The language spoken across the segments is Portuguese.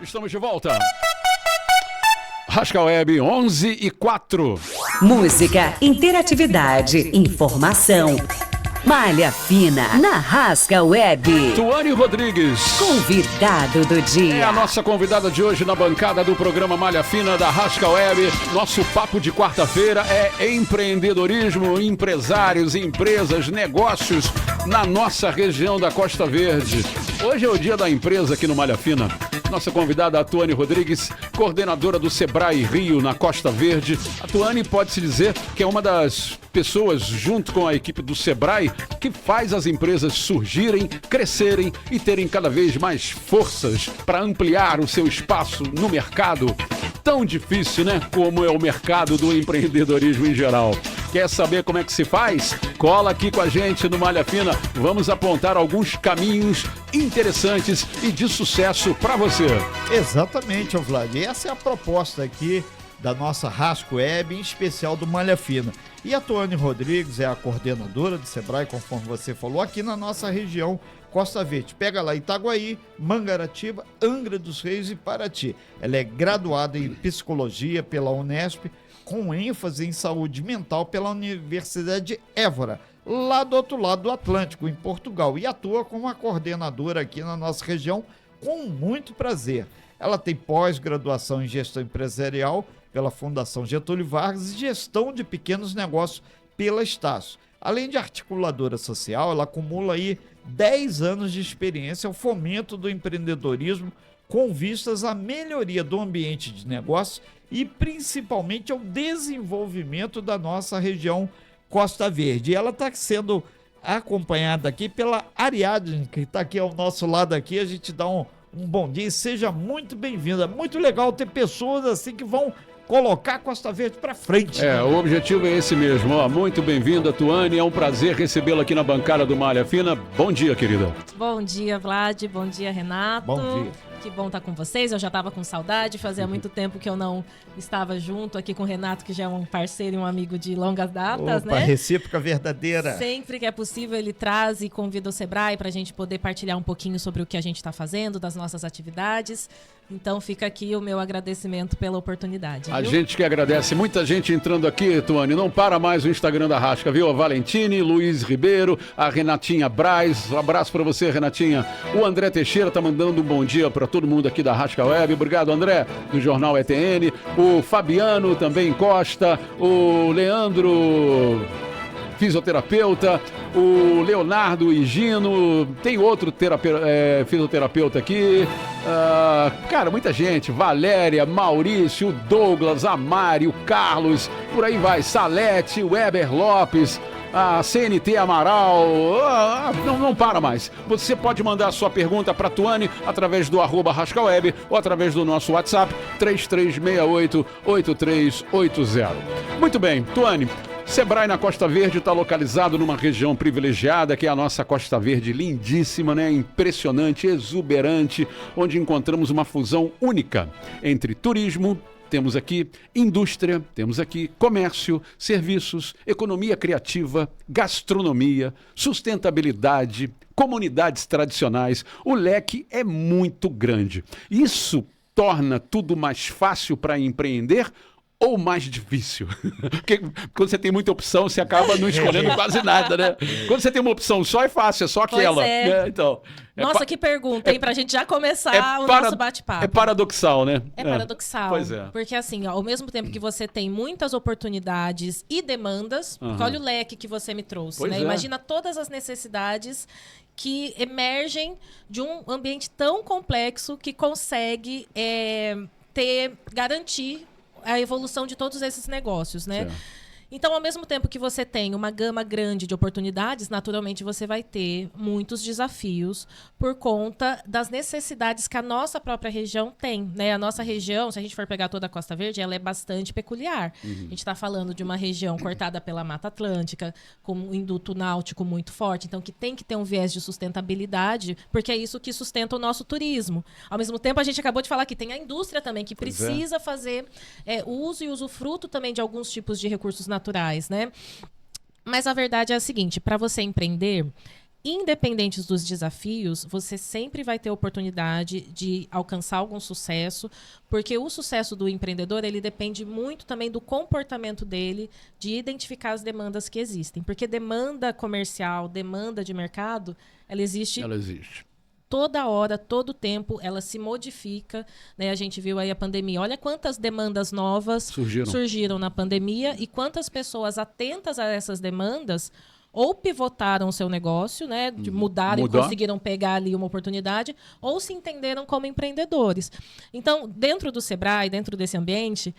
Estamos de volta. Rascal Web 11:04. Música, interatividade, informação. Malha Fina na Rascal Web. Tuane Rodrigues. Convidado do dia. É a nossa convidada de hoje na bancada do programa Malha Fina da Rascal Web. Nosso papo de quarta-feira é empreendedorismo, empresários, empresas, negócios na nossa região da Costa Verde. Hoje é o dia da empresa aqui no Malha Fina. Nossa convidada, a Tuane Rodrigues, coordenadora do Sebrae Rio, na Costa Verde. A Tuane pode-se dizer que é uma das pessoas, junto com a equipe do Sebrae, que faz as empresas surgirem, crescerem e terem cada vez mais forças para ampliar o seu espaço no mercado. Tão difícil, né? Como é o mercado do empreendedorismo em geral. Quer saber como é que se faz? Cola aqui com a gente no Malha Fina. Vamos apontar alguns caminhos interessantes e de sucesso para você. Exatamente, Vlad. Essa é a proposta aqui da nossa Rascal Web, em especial do Malha Fina. E a Tuane Rodrigues é a coordenadora do Sebrae, conforme você falou, aqui na nossa região Costa Verde. Pega lá Itaguaí, Mangaratiba, Angra dos Reis e Paraty. Ela é graduada em psicologia pela Unesp, com ênfase em saúde mental pela Universidade de Évora, lá do outro lado do Atlântico, em Portugal, e atua como a coordenadora aqui na nossa região com muito prazer. Ela tem pós-graduação em gestão empresarial pela Fundação Getúlio Vargas e gestão de pequenos negócios pela Estácio. Além de articuladora social, ela acumula aí 10 anos de experiência ao fomento do empreendedorismo com vistas à melhoria do ambiente de negócio e principalmente ao desenvolvimento da nossa região Costa Verde. E ela está sendo acompanhada aqui pela Ariadne, que está aqui ao nosso lado aqui. A gente dá um bom dia e seja muito bem-vinda. Muito legal ter pessoas assim que vão colocar a Costa Verde para frente. O objetivo é esse mesmo. Muito bem-vinda, Tuane. É um prazer recebê-la aqui na bancada do Malha Fina. Bom dia, querida. Bom dia, Vlad. Bom dia, Renato. Bom dia. Que bom estar com vocês. Eu já estava com saudade. Fazia muito tempo que eu não estava junto aqui com o Renato, que já é um parceiro e um amigo de longas datas, Opa, né? Recíproca verdadeira. Sempre que é possível, ele traz e convida o Sebrae para a gente poder partilhar um pouquinho sobre o que a gente está fazendo, das nossas atividades. Então fica aqui o meu agradecimento pela oportunidade. A viu? gente que agradece. Muita gente entrando aqui, Tuane. Não para mais o Instagram da Rasca, viu? A Valentine, Luiz Ribeiro, a Renatinha Braz. Um abraço para você, Renatinha. O André Teixeira tá mandando um bom dia para todo mundo aqui da Rasca Web. Obrigado, André, do Jornal ETN. O Fabiano também Costa. O Leandro, fisioterapeuta, o Leonardo Higino, tem outro fisioterapeuta aqui, cara, muita gente, Valéria, Maurício, o Douglas, a Mari, o Carlos, por aí vai, Salete, Weber Lopes, a CNT Amaral, não para mais. Você pode mandar a sua pergunta para a Tuane através do @RascalWeb ou através do nosso WhatsApp 3368-8380. Muito bem, Tuane, Sebrae na Costa Verde está localizado numa região privilegiada, que é a nossa Costa Verde, lindíssima, né? Impressionante, exuberante, onde encontramos uma fusão única entre turismo, temos aqui indústria, temos aqui comércio, serviços, economia criativa, gastronomia, sustentabilidade, comunidades tradicionais. O leque é muito grande. Isso torna tudo mais fácil para empreender ou mais difícil? Porque quando você tem muita opção, você acaba não escolhendo quase nada, né? Quando você tem uma opção só, é fácil, é só aquela. Pois é. Então, Nossa, que pergunta, hein? Pra gente já começar o nosso bate-papo. É paradoxal, né? É paradoxal. Pois é. Porque assim, ó, ao mesmo tempo que você tem muitas oportunidades e demandas, porque olha o leque que você me trouxe, Pois né? é. Imagina todas as necessidades que emergem de um ambiente tão complexo que consegue garantir a evolução de todos esses negócios, né? Certo. Então, ao mesmo tempo que você tem uma gama grande de oportunidades, naturalmente você vai ter muitos desafios por conta das necessidades que a nossa própria região tem, né? A nossa região, se a gente for pegar toda a Costa Verde, ela é bastante peculiar. A gente está falando de uma região cortada pela Mata Atlântica, com um induto náutico muito forte, então que tem que ter um viés de sustentabilidade, porque é isso que sustenta o nosso turismo. Ao mesmo tempo, a gente acabou de falar que tem a indústria também, que precisa fazer uso e usufruto também de alguns tipos de recursos naturais, né? Mas a verdade é a seguinte, para você empreender, independentes dos desafios, você sempre vai ter oportunidade de alcançar algum sucesso, porque o sucesso do empreendedor, ele depende muito também do comportamento dele, de identificar as demandas que existem. Porque demanda comercial, demanda de mercado, ela existe toda hora, todo tempo, ela se modifica, né? A gente viu aí a pandemia. Olha quantas demandas novas surgiram na pandemia e quantas pessoas atentas a essas demandas ou pivotaram o seu negócio, né, de mudaram e conseguiram pegar ali uma oportunidade, ou se entenderam como empreendedores. Então, dentro do Sebrae, dentro desse ambiente,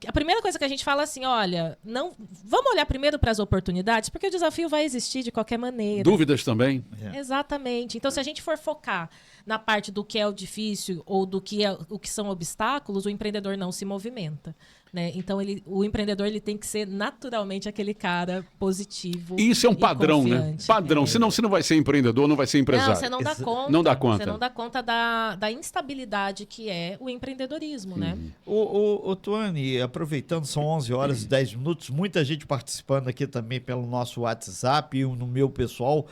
a primeira coisa que a gente fala assim, olha, vamos olhar primeiro para as oportunidades, porque o desafio vai existir de qualquer maneira. Dúvidas também. Exatamente. Então, se a gente for focar na parte do que é o difícil ou o que são obstáculos, o empreendedor não se movimenta. Né? Então, o empreendedor ele tem que ser naturalmente aquele cara positivo. Isso é um padrão, né? Padrão. Senão você não vai ser empreendedor, não vai ser empresário. Não, você não dá conta. Não dá conta. Você não dá conta da instabilidade que é o empreendedorismo, né? O Tuane, aproveitando, são 11 horas e 10 minutos, muita gente participando aqui também pelo nosso WhatsApp e no meu pessoal.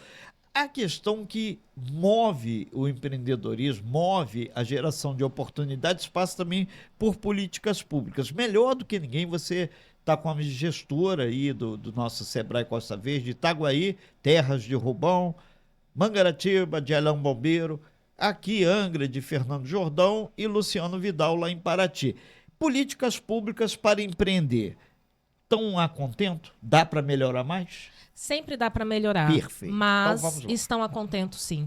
A questão que move o empreendedorismo, move a geração de oportunidades, passa também por políticas públicas. Melhor do que ninguém, você está com a gestora aí do nosso Sebrae Costa Verde, Itaguaí, Terras de Rubão, Mangaratiba, de Alão Bombeiro, aqui Angra, de Fernando Jordão e Luciano Vidal, lá em Paraty. Políticas públicas para empreender. Estão a contento? Dá para melhorar mais? Sempre dá para melhorar, Perfeito. mas Então, estão a contento, sim.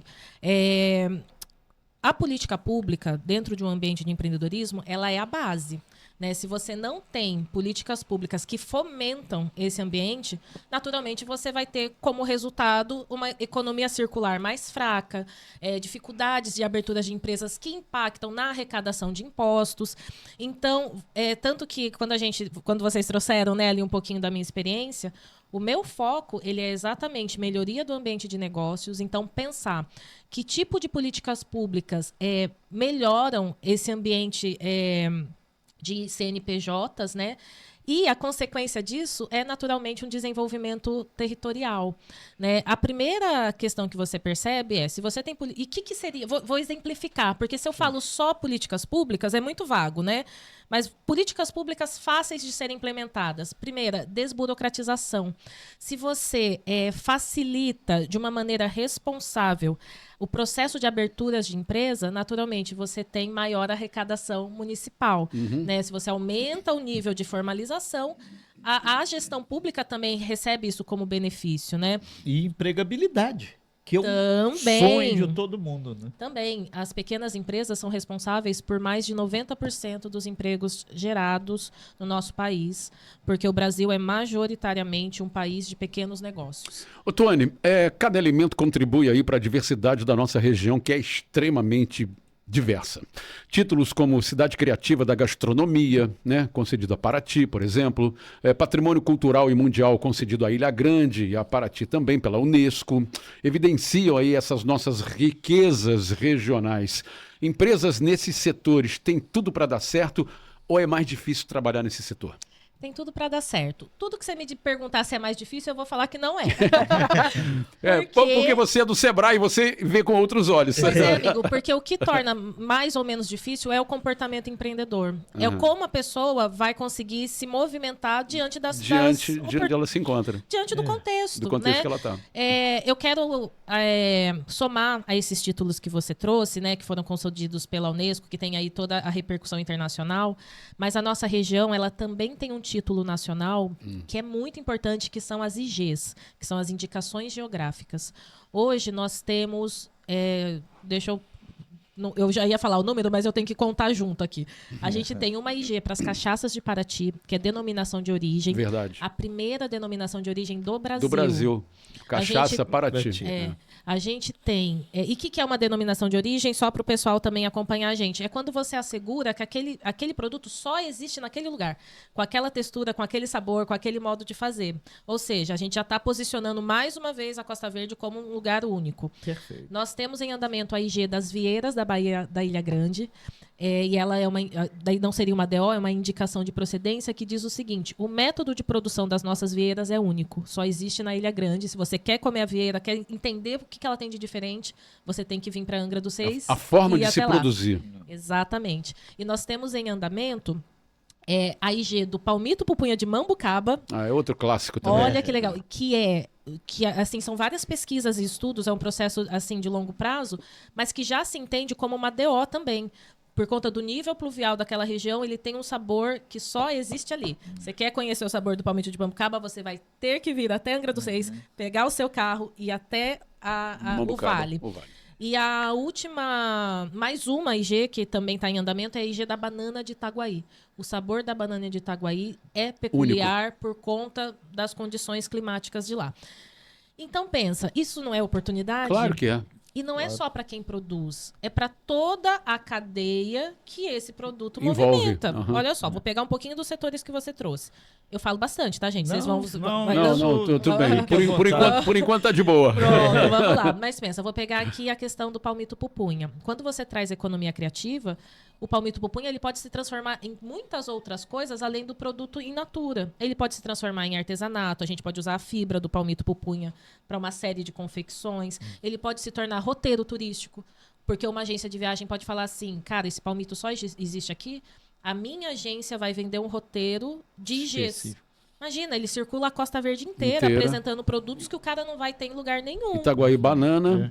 A política pública, dentro de um ambiente de empreendedorismo, ela é a base. Né? Se você não tem políticas públicas que fomentam esse ambiente, naturalmente você vai ter como resultado uma economia circular mais fraca, dificuldades de abertura de empresas que impactam na arrecadação de impostos. Então, tanto que quando vocês trouxeram, né, ali um pouquinho da minha experiência, o meu foco ele é exatamente melhoria do ambiente de negócios, então pensar que tipo de políticas públicas melhoram esse ambiente de CNPJs, né? E a consequência disso é, naturalmente, um desenvolvimento territorial. Né? A primeira questão que você percebe é, se você tem... E o que seria... Vou exemplificar, porque se eu falo só políticas públicas, é muito vago, né? Mas políticas públicas fáceis de serem implementadas. Primeira, desburocratização. Se você facilita de uma maneira responsável o processo de aberturas de empresa, naturalmente, você tem maior arrecadação municipal. Né? Se você aumenta o nível de formalização, a gestão pública também recebe isso como benefício. Né? E empregabilidade. Que é um sonho de todo mundo, né? Também. As pequenas empresas são responsáveis por mais de 90% dos empregos gerados no nosso país, porque o Brasil é majoritariamente um país de pequenos negócios. Ô, Tuane, cada elemento contribui aí para a diversidade da nossa região, que é extremamente diversa. Títulos como Cidade Criativa da Gastronomia, né, concedido a Paraty, por exemplo, Patrimônio Cultural e Mundial concedido à Ilha Grande e a Paraty também pela Unesco, evidenciam aí essas nossas riquezas regionais. Empresas nesses setores têm tudo para dar certo ou é mais difícil trabalhar nesse setor? Tem tudo para dar certo. Tudo que você me perguntar se é mais difícil, eu vou falar que não é. Porque você é do Sebrae e você vê com outros olhos. Pois é, amigo, porque o que torna mais ou menos difícil é o comportamento empreendedor. É como a pessoa vai conseguir se movimentar diante de onde ela se encontra. Diante do contexto. Do contexto, né, que ela está. Eu quero somar a esses títulos que você trouxe, né, que foram concedidos pela Unesco, que tem aí toda a repercussão internacional, mas a nossa região, ela também tem um título nacional que é muito importante, que são as IGs, que são as indicações geográficas. Hoje nós temos, eu já ia falar o número, mas eu tenho que contar junto aqui. A gente tem uma IG para as cachaças de Paraty, que é denominação de origem. Verdade. A primeira denominação de origem do Brasil. Do Brasil. Cachaça Paraty. A gente tem... e o que é uma denominação de origem? Só para o pessoal também acompanhar a gente. É quando você assegura que aquele produto só existe naquele lugar. Com aquela textura, com aquele sabor, com aquele modo de fazer. Ou seja, a gente já está posicionando mais uma vez a Costa Verde como um lugar único. Perfeito. Nós temos em andamento a IG das Vieiras da da Bahia da Ilha Grande. E ela daí não seria uma DO, é uma indicação de procedência que diz o seguinte: o método de produção das nossas vieiras é único, só existe na Ilha Grande. Se você quer comer a vieira, quer entender o que ela tem de diferente, você tem que vir para Angra dos Reis. A forma de se lá. produzir. Exatamente. E nós temos em andamento a IG do palmito pupunha de Mambucaba. É outro clássico também. Olha que legal. Que assim, são várias pesquisas e estudos, é um processo assim de longo prazo, mas que já se entende como uma DO também. Por conta do nível pluvial daquela região, ele tem um sabor que só existe ali. Você quer conhecer o sabor do palmito de Mambucaba, você vai ter que vir até Angra dos Reis, pegar o seu carro e ir até o Vale. E a última, mais uma IG que também está em andamento é a IG da banana de Itaguaí. O sabor da banana de Itaguaí é peculiar por conta das condições climáticas de lá. Então pensa, isso não é oportunidade? Claro que é. E não é só para quem produz, é para toda a cadeia que esse produto envolve. Movimenta. Uhum. Olha só, vou pegar um pouquinho dos setores que você trouxe. Eu falo bastante, tá, gente? Vocês vão... Tudo bem. Por enquanto tá de boa. Pronto, vamos lá. Mas pensa, eu vou pegar aqui a questão do palmito pupunha. Quando você traz economia criativa, o palmito pupunha ele pode se transformar em muitas outras coisas além do produto in natura. Ele pode se transformar em artesanato, a gente pode usar a fibra do palmito pupunha para uma série de confecções. Ele pode se tornar roteiro turístico, porque uma agência de viagem pode falar assim, cara, esse palmito só existe aqui, a minha agência vai vender um roteiro de IGs. Imagina, ele circula a Costa Verde inteira apresentando produtos que o cara não vai ter em lugar nenhum. Itaguaí banana,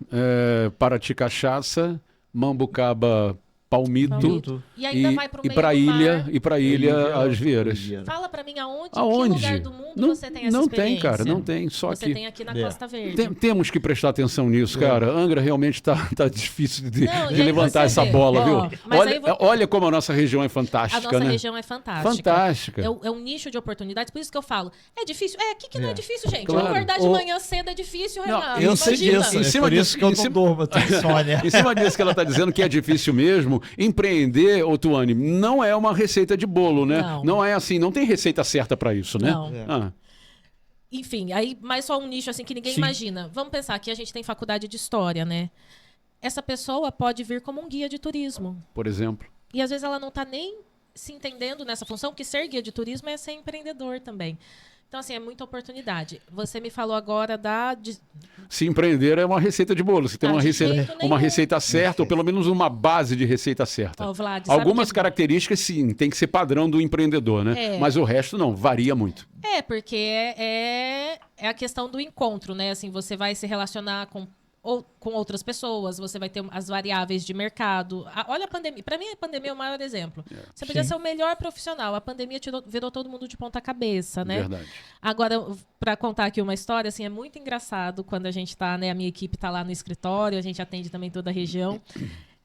Paraty cachaça, Mambucaba palmito. E ainda vai pro meio pra do ilha, mar. E para ilha as vieiras. Fala pra mim aonde? Aonde? Que lugar do mundo Não, você tem essa não experiência? tem, cara, não tem. Só você que tem aqui na Costa Verde. Temos que prestar atenção nisso, cara. Angra realmente tá difícil de aí levantar você essa vê. bola, Ó, viu? mas Olha como a nossa região é fantástica, A nossa né? região é fantástica. Fantástica. É um nicho de oportunidades, por isso que eu falo. É difícil? O que não é difícil, gente? Claro. Acordar de manhã cedo é difícil, Renato. Eu sei disso, Em cima por disso- isso que eu em não cima- durmo, Sônia. Em cima disso que ela está dizendo que é difícil mesmo, empreender, ô Tuane, não é uma receita de bolo, né? Não é assim, não tem receita certa para isso, né? Não. Enfim, aí mais só um nicho assim que ninguém imagina. Vamos pensar que a gente tem faculdade de história, né? Essa pessoa pode vir como um guia de turismo. Por exemplo. E às vezes ela não está nem se entendendo nessa função, que ser guia de turismo é ser empreendedor também. Então, assim, é muita oportunidade. Você me falou agora Se empreender é uma receita de bolo. Você tem de jeito uma nenhum. receita certa, ou pelo menos uma base de receita certa. Ó, Vlad, sabe Algumas que- características, sim, tem que ser padrão do empreendedor, né? Mas o resto não, varia muito. Porque é a questão do encontro, né? Assim, você vai se relacionar com outras pessoas, você vai ter as variáveis de mercado. Olha a pandemia. Para mim, a pandemia é o maior exemplo. Você podia ser o melhor profissional. A pandemia virou todo mundo de ponta cabeça, né? Verdade. Agora, para contar aqui uma história, assim, é muito engraçado quando a gente tá, né? A minha equipe tá lá no escritório, a gente atende também toda a região.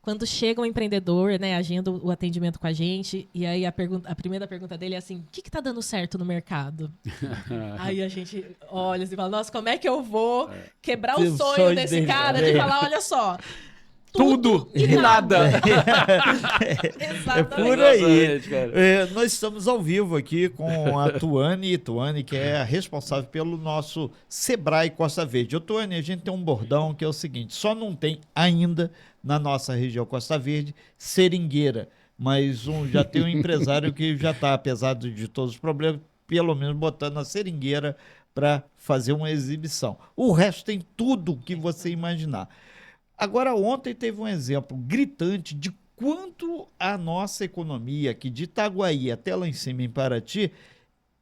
Quando chega um empreendedor, né, agenda o atendimento com a gente, e aí a primeira pergunta dele é assim, o que tá dando certo no mercado? Aí a gente olha assim e fala, nossa, como é que eu vou quebrar o sonho desse dele. cara de falar, olha só, Tudo e nada. É Exatamente. por aí. Exatamente, cara. Nós estamos ao vivo aqui com a Tuane, que é a responsável pelo nosso Sebrae Costa Verde. Ô, Tuane, a gente tem um bordão que é o seguinte, só não tem ainda na nossa região Costa Verde seringueira, mas já tem um empresário que já está, apesar de todos os problemas, pelo menos botando a seringueira para fazer uma exibição. O resto tem tudo que você imaginar. Agora, ontem teve um exemplo gritante de quanto a nossa economia aqui de Itaguaí até lá em cima em Paraty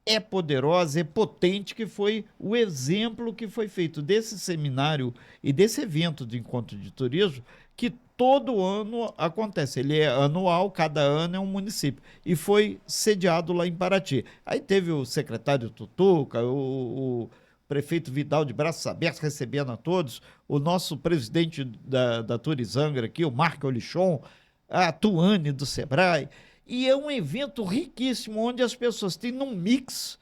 é poderosa, é potente, que foi o exemplo que foi feito desse seminário e desse evento de encontro de turismo que todo ano acontece. Ele é anual, cada ano é um município. E foi sediado lá em Paraty. Aí teve o secretário Tutuca, o prefeito Vidal de braços abertos recebendo a todos, o nosso presidente da Turizangra aqui, o Marco Olichon, a Tuane do Sebrae, e é um evento riquíssimo, onde as pessoas têm num mix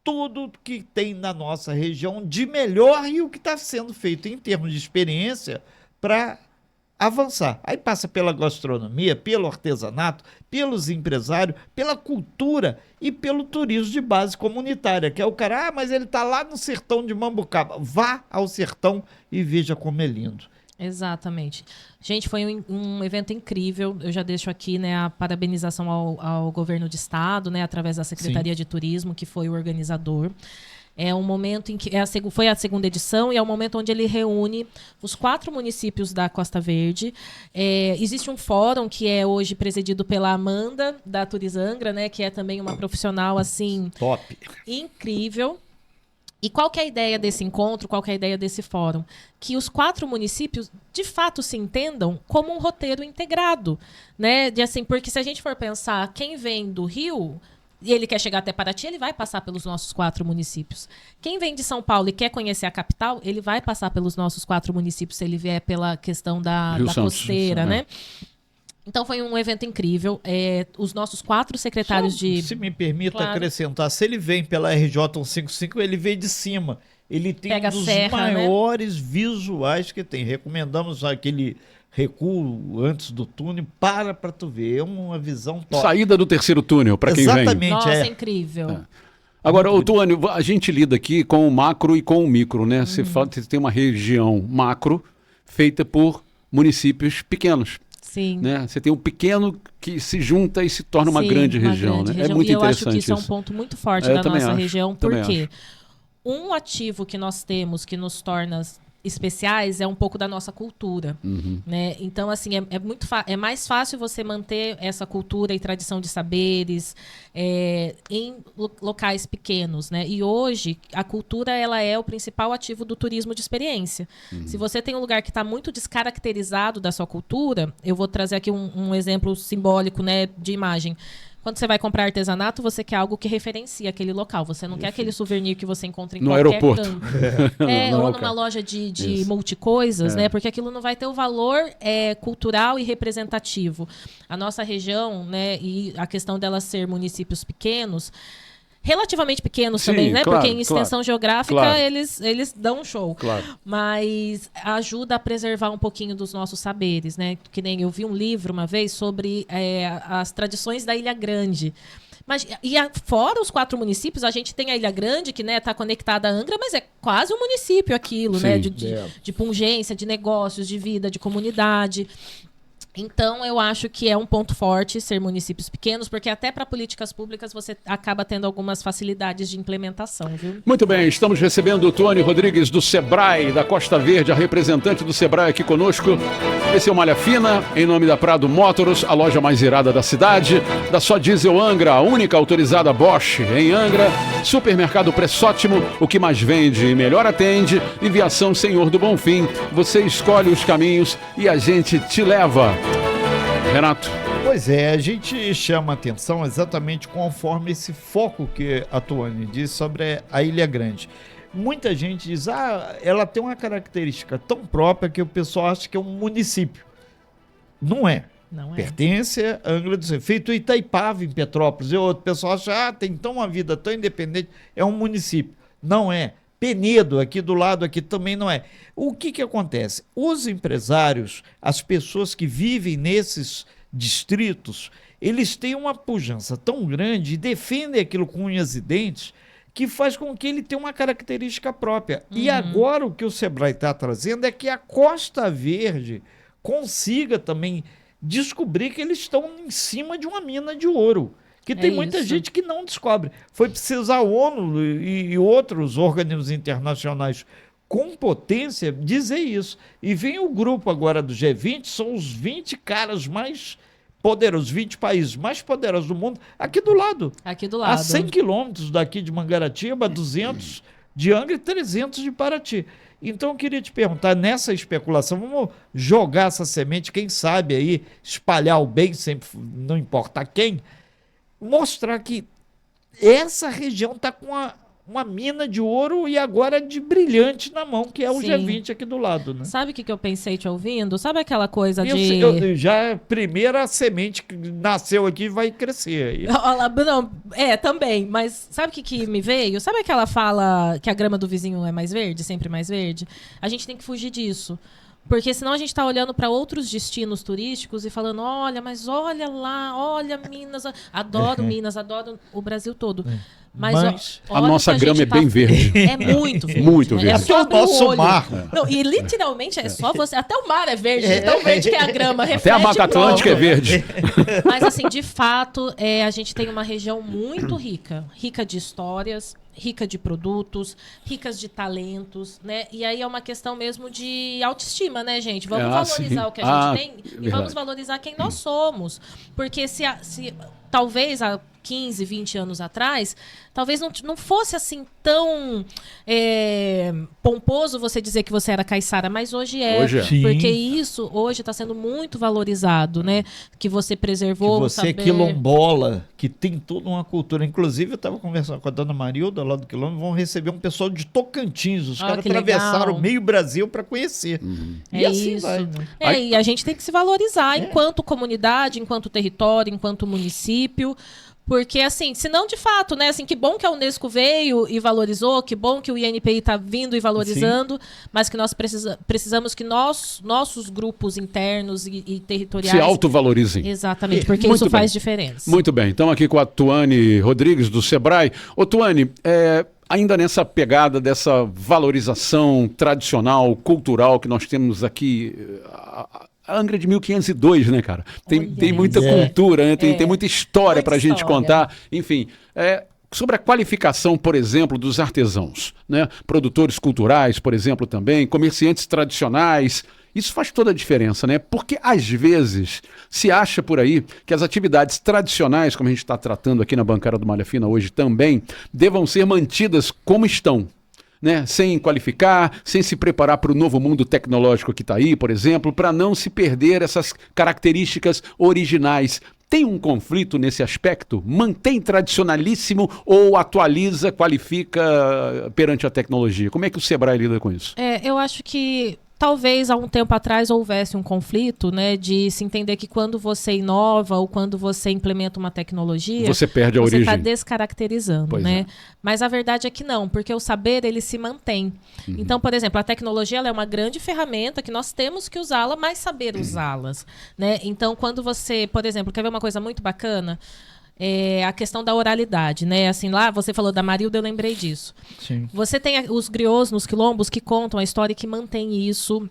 tudo que tem na nossa região de melhor e o que está sendo feito em termos de experiência para avançar. Aí passa pela gastronomia, pelo artesanato, pelos empresários, pela cultura e pelo turismo de base comunitária, que é o cara, mas ele está lá no sertão de Mambucaba. Vá ao sertão e veja como é lindo. Exatamente. Gente, foi um evento incrível. Eu já deixo aqui, né, a parabenização ao governo de estado, né, através da Secretaria de Turismo, que foi o organizador. É um momento em que foi a segunda edição e é um momento onde ele reúne os 4 municípios da Costa Verde. Existe um fórum que é hoje presidido pela Amanda, da Turizangra, né, que é também uma profissional assim Top. incrível. E qual que é a ideia desse encontro, qual que é a ideia desse fórum? Que os 4 municípios, de fato, se entendam como um roteiro integrado, né? Porque se a gente for pensar, quem vem do Rio e ele quer chegar até Paraty, ele vai passar pelos nossos 4 municípios. Quem vem de São Paulo e quer conhecer a capital, ele vai passar pelos nossos 4 municípios, se ele vier pela questão da costeira, né? Então foi um evento incrível. Os nossos 4 secretários Se me permita acrescentar, se ele vem pela RJ 155, ele vem de cima. Ele tem um dos maiores visuais que tem. Recomendamos aquele recuo antes do túnel. Para tu ver. É uma visão top. Saída do terceiro túnel, para quem vem. Exatamente. Nossa, incrível. Agora, Tuane, a gente lida aqui com o macro e com o micro, né? Você tem uma região macro feita por municípios pequenos. Sim. Né? Você tem um pequeno que se junta e se torna uma grande região. Né? É muito interessante. Eu acho que isso é um ponto muito forte da nossa região, porque um ativo que nós temos que nos torna especiais é um pouco da nossa cultura. Né? Então, assim, é mais fácil você manter essa cultura e tradição de saberes em locais pequenos. Né? E hoje, a cultura ela é o principal ativo do turismo de experiência. Se você tem um lugar que está muito descaracterizado da sua cultura, eu vou trazer aqui um exemplo simbólico, né, de imagem. Quando você vai comprar artesanato, você quer algo que referencie aquele local. Você não quer aquele souvenir que você encontra em qualquer aeroporto. Canto. Ou numa loja de multicoisas, né? Porque aquilo não vai ter o valor cultural e representativo. A nossa região, né, e a questão dela ser municípios pequenos, relativamente pequenos também, né? Porque em extensão geográfica eles dão um show. Mas ajuda a preservar um pouquinho dos nossos saberes, né? Que nem eu vi um livro uma vez sobre as tradições da Ilha Grande. Fora os 4 municípios, a gente tem a Ilha Grande, que está conectada à Angra, mas é quase um município aquilo, né? De pungência, de negócios, de vida, de comunidade. Então, eu acho que é um ponto forte ser municípios pequenos, porque até para políticas públicas você acaba tendo algumas facilidades de implementação, viu? Muito bem, estamos recebendo o Tuane Rodrigues do Sebrae, da Costa Verde, a representante do Sebrae aqui conosco. Esse é o Malha Fina, em nome da Prado Motors, a loja mais irada da cidade, da Só Diesel Angra, a única autorizada Bosch em Angra, Supermercado Pressótimo, o que mais vende e melhor atende, e Viação Senhor do Bonfim. Você escolhe os caminhos e a gente te leva. Renato. Pois é, a gente chama atenção exatamente conforme esse foco que a Tuane disse sobre a Ilha Grande. Muita gente diz, ela tem uma característica tão própria que o pessoal acha que é um município. Não é. Não é. Pertence a Angra dos Reis. Feito Itaipava, em Petrópolis. E outro pessoal acha, tem então uma vida tão independente, é um município. Não é. Penedo, aqui do lado, aqui também não é. O que acontece? Os empresários, as pessoas que vivem nesses distritos, eles têm uma pujança tão grande e defendem aquilo com unhas e dentes que faz com que ele tenha uma característica própria. E agora o que o Sebrae está trazendo é que a Costa Verde consiga também descobrir que eles estão em cima de uma mina de ouro. Que tem muita gente que não descobre. Foi preciso a ONU e outros organismos internacionais com potência dizer isso. E vem o grupo agora do G20, são os 20 caras mais poderosos, 20 países mais poderosos do mundo, aqui do lado. Aqui do lado. A 100 quilômetros daqui de Mangaratiba, 200 de Angra e 300 de Paraty. Então eu queria te perguntar, nessa especulação, vamos jogar essa semente, quem sabe aí, espalhar o bem, sempre, não importa quem, mostrar que essa região está com uma mina de ouro e agora de brilhante na mão, que é o G20 aqui do lado, né? Sabe o que eu pensei te ouvindo? Sabe aquela coisa já a primeira semente que nasceu aqui vai crescer aí. Não, também, mas sabe o que me veio? Sabe aquela fala que a grama do vizinho é mais verde, sempre mais verde? A gente tem que fugir disso. Porque senão a gente está olhando para outros destinos turísticos e falando, olha, mas olha lá, olha Minas, adoro Minas, adoro o Brasil todo. Mas a nossa grama é bem verde. É muito verde. Muito verde. É só o nosso mar. Não, e literalmente é só você. Até o mar é verde, é tão verde que a grama reflete. Até a Mata Atlântica é verde. Mas assim, de fato, a gente tem uma região muito rica. Rica de histórias, rica de produtos, ricas de talentos, né? E aí é uma questão mesmo de autoestima, né, gente? Vamos valorizar o que a gente tem e vamos valorizar quem nós somos. Porque se talvez há 15, 20 anos atrás, talvez não fosse assim tão pomposo você dizer que você era caiçara, mas hoje é. Porque isso hoje está sendo muito valorizado, né? Que você preservou que você é quilombola, que tem toda uma cultura. Inclusive, eu estava conversando com a dona Marilda, lá do quilombo, vão receber um pessoal de Tocantins. Os caras atravessaram o meio Brasil para conhecer. E assim isso. Vai, né? E a gente tem que se valorizar enquanto comunidade, enquanto território, enquanto município. Porque, assim, senão, de fato, né? Assim, que bom que a Unesco veio e valorizou, que bom que o INPI está vindo e valorizando, mas que nós precisamos que nossos grupos internos e territoriais... se autovalorizem. Exatamente, porque isso faz diferença. Muito bem. Então, aqui com a Tuane Rodrigues, do Sebrae. Ô, Tuane, ainda nessa pegada dessa valorização tradicional, cultural que nós temos aqui... A Angra de 1502, né, cara? Tem muita cultura, né? Tem muita história para a gente contar. Enfim, sobre a qualificação, por exemplo, dos artesãos, né? Produtores culturais, por exemplo, também, comerciantes tradicionais. Isso faz toda a diferença, né? Porque, às vezes, se acha por aí que as atividades tradicionais, como a gente está tratando aqui na bancada do Malha Fina hoje também, devam ser mantidas como estão. Né? Sem qualificar, sem se preparar para o novo mundo tecnológico que está aí, por exemplo, para não se perder essas características originais. Tem um conflito nesse aspecto? Mantém tradicionalíssimo ou atualiza, qualifica perante a tecnologia? Como é que o Sebrae lida com isso? Eu acho que talvez há um tempo atrás houvesse um conflito, né, de se entender que quando você inova ou quando você implementa uma tecnologia, você perde a origem. Você está descaracterizando, né? Mas a verdade é que não, porque o saber ele se mantém. Então, por exemplo, a tecnologia ela é uma grande ferramenta que nós temos que usá-la, mas saber usá-las, né? Então, quando você, por exemplo, quer ver uma coisa muito bacana? A questão da oralidade, né? Assim, lá você falou da Marilda, eu lembrei disso. Sim. Você tem os griots nos quilombos que contam a história e que mantém isso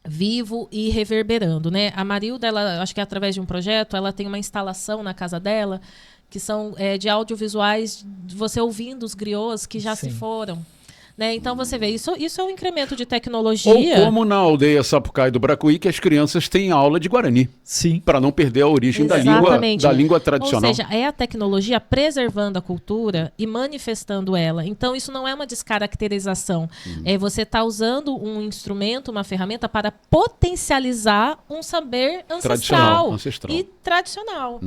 vivo e reverberando, né? A Marilda, ela, acho que através de um projeto, ela tem uma instalação na casa dela que são de audiovisuais, você ouvindo os griots que já se foram. Né? Então você vê, isso é um incremento de tecnologia. Ou como na aldeia Sapucaí do Bracuí, que as crianças têm aula de Guarani. Sim. Para não perder a origem da língua tradicional. Ou seja, é a tecnologia preservando a cultura e manifestando ela. Então isso não é uma descaracterização. Você está usando um instrumento, uma ferramenta para potencializar um saber ancestral. E tradicional.